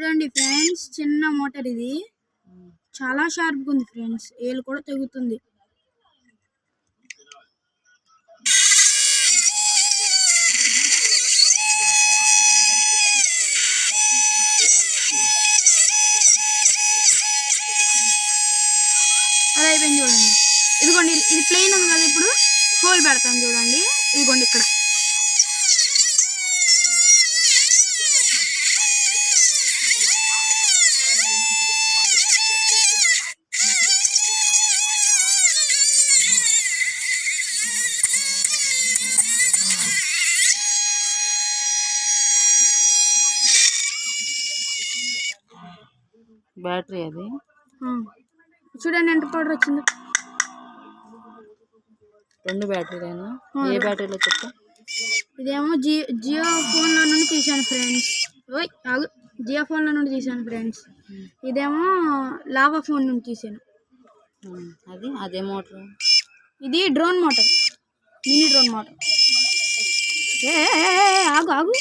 చూడండి ఫ్రెండ్స్, చిన్న మోటార్ ఇది చాలా షార్ప్గా ఉంది ఫ్రెండ్స్, ఏలు కూడా తెగుతుంది. అలా అయిపోయింది చూడండి. ఇదిగోండి, ఇది ప్లెయిన్ ఉంది కదా, ఇప్పుడు హోల్ పెడతాను చూడండి. ఇదిగోండి ఇక్కడ బ్యాటరీ అది చూడండి ఎంత పౌడర్ వచ్చింది. 2 బ్యాటరీలేనా? ఏ బ్యాటరీలో చెప్పు. ఇదేమో జియో ఫోన్లో నుండి తీసాను ఫ్రెండ్స్. జియో ఫోన్లో నుండి తీసాను ఫ్రెండ్స్. ఇదేమో లావా ఫోన్ నుండి తీసాను. అదే మోటార్. ఇది drone motor, mini drone motor. ఆగు ఆగు.